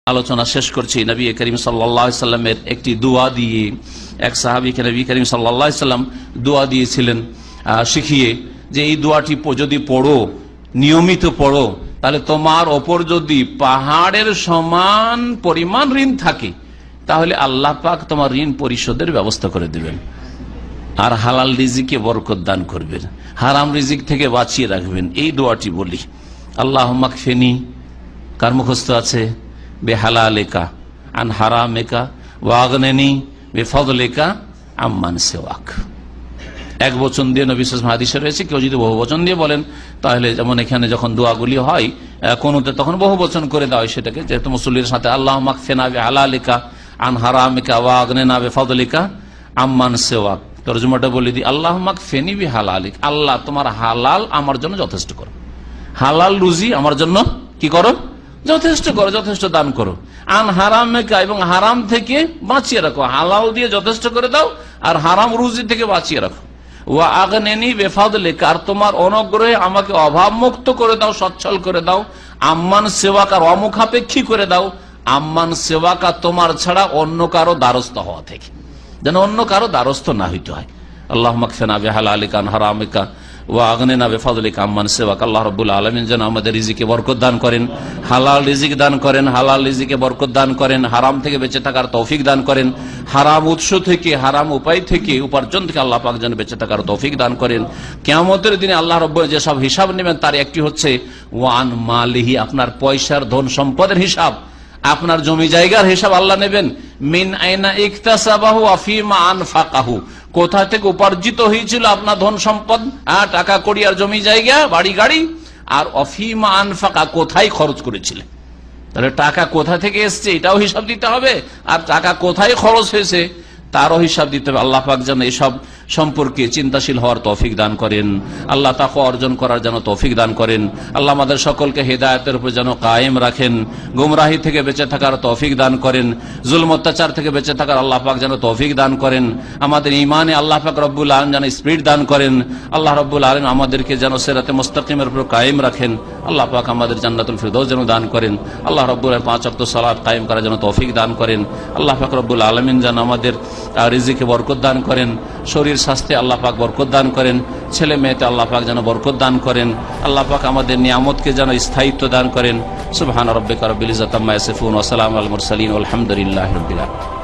আলোচনা শেষ করছি। নবী করিম সাল্লাল্লাহু আলাইহি সাল্লামের একটি দোয়া দিয়ে এক সাহাবীকে নবী করিম সাল্লাল্লাহু আলাইহি সাল্লাম দোয়া দিয়েছিলেন শিখিয়ে, যে এই দোয়াটি যদি পড়ো, নিয়মিত পড়ো, তাহলে তোমার ওপর যদি পাহাড়ের সমান পরিমাণ ঋণ থাকে তাহলে আল্লাহ পাক তোমার ঋণ পরিশোধের ব্যবস্থা করে দেবেন, আর হালাল রিজিকে বরকত দান করবেন, হারাম রিজিক থেকে বাঁচিয়ে রাখবেন। এই দোয়াটি বলি, আল্লাহুম্মা কফিনি, কার মুখস্থ আছে? বেহালালিকা আন হারামিকা ওয়াগনিনি বিফদলিকা আম্মান সিওয়াক। এক বচন দিয়ে নবী সাল্লাল্লাহু আলাইহি ওয়াসাল্লাম হাদিসে রয়েছে, কেউ যদি বহু বচন দিয়ে বলেন তাহলে, যেমন এখানে যখন দোয়াগুলি হয় কোনতে, তখন বহু বচন করে দেওয়া হয় সেটাকে, যেহেতু মুসল্লির সাথে আল্লাহুম্মা কফিনা বিহালালিকা আন হারামিকা ওয়াগনিনা বিফদলিকা আম্মান সিওয়াক। তরজমাটা বলে দিই, আল্লাহুম্মা কফিনি বিহালালিক, আল্লাহ তোমার হালাল আমার জন্য যথেষ্ট করো, হালাল রুজি আমার জন্য কি করো? যথেষ্ট করো, যথেষ্ট দান করো। আন হারামেকা, এবং হারাম থেকে বাঁচিয়ে রাখো, হালাল দিয়ে যথেষ্ট করে দাও আর হারাম রুজি থেকে বাঁচিয়ে রাখো। ওয়া আগনিনি বিফাদলিকা, আর তোমার অনুগ্রহে আমাকে অভাব মুক্ত করে দাও, সচ্ছল করে দাও। আম্মান সেওয়াকা, অমুখাপেক্ষী করে দাও। আম্মান সেওয়াকা, তোমার ছাড়া অন্য কারো দ্বারস্থ হওয়া থেকে, যেন অন্য কারো দ্বারস্থ না হইতে হয়। আল্লাহুম্মা কফিনা বিহালালিকা আন হারামিকা ওয়া আগনিনা বিফাদলিকা আম্মান সিওয়াক। আল্লাহ রাব্বুল আলামিন যেন আমাদের রিজিকে বরকত দান করেন, হালাল রিজিক দান করেন, হালাল রিজিকে বরকত দান করেন, হারাম থেকে বেঁচে থাকার তৌফিক দান করেন, হারাম উৎস থেকে, হারাম উপায় থেকে, উপার্জন থেকে আল্লাহ পাক যেন বেঁচে থাকার তৌফিক দান করেন। কিয়ামতের দিনে আল্লাহ রাব্বুল যে সব হিসাব নেবেন তার একটি হচ্ছে ওয়ান মালিহি, আপনার পয়সার ধন সম্পদের হিসাব, আপনার জমি জায়গার হিসাব আল্লাহ নেবেন। মিন আইনা ইকতাসাবাহু ওয়া ফিমা আনফাকাহু, কোথা থেকে উপার্জিত হয়েছিল আপনার ধন সম্পদ, টাকা কড়ি আর জমি জায়গা বাড়ি গাড়ি, আর অফিমা আনফাকা, কোথায় খরচ করেছিলেন। তাহলে টাকা কোথা থেকে এসছে এটাও হিসাব দিতে হবে, আর টাকা কোথায় খরচ হয়েছে তারও হিসাব দিতে হবে। আল্লাহ পাক যেন এসব সম্পর্কে চিন্তাশীল হওয়ার তৌফিক দান করেন, আল্লাহ তাকওয়া অর্জন করার যেন তৌফিক দান করেন। আল্লাহ আমাদের সকলকে হেদায়েতের উপর যেন কায়েম রাখেন, গুমরাহি থেকে বেঁচে থাকার তৌফিক দান করেন, জুলম অত্যাচার থেকে বেঁচে থাকার আল্লাহ পাক যেন তৌফিক দান করেন। আমাদের ঈমানে আল্লাহ পাক রব্বুল আলামিন যেন স্পিড দান করেন। আল্লাহ রব্বুল আলামিন আমাদেরকে যেন সিরাতে মুস্তাকিমের উপর কায়েম রাখেন। আল্লাহ পাক আমাদের জান্নাতুল ফিরদৌস যেন দান করেন। আল্লাহ রব্বুল আলামিন 5 ওয়াক্ত সালাত কায়েম করার জন্য তৌফিক দান করেন। আল্লাহ পাক রব্বুল আলামিন যেন আমাদের রিজিকে বরকত দান করেন, শরীর স্বাস্থ্যে আল্লাহ পাক বরকত দান করেন, ছেলে মেয়েতে আল্লাহ পাক যেন বরকত দান করেন। আল্লাহ পাক আমাদের নিয়ামতকে যেন স্থায়িত্ব দান করেন। সুবহান রাব্বিকা রাব্বিল ইজ্জাতি আম্মা ইয়াসিফুন ওয়া সালামুন আলাল মুরসালিন ওয়া আলহামদুলিল্লাহি রাব্বিল আলামিন।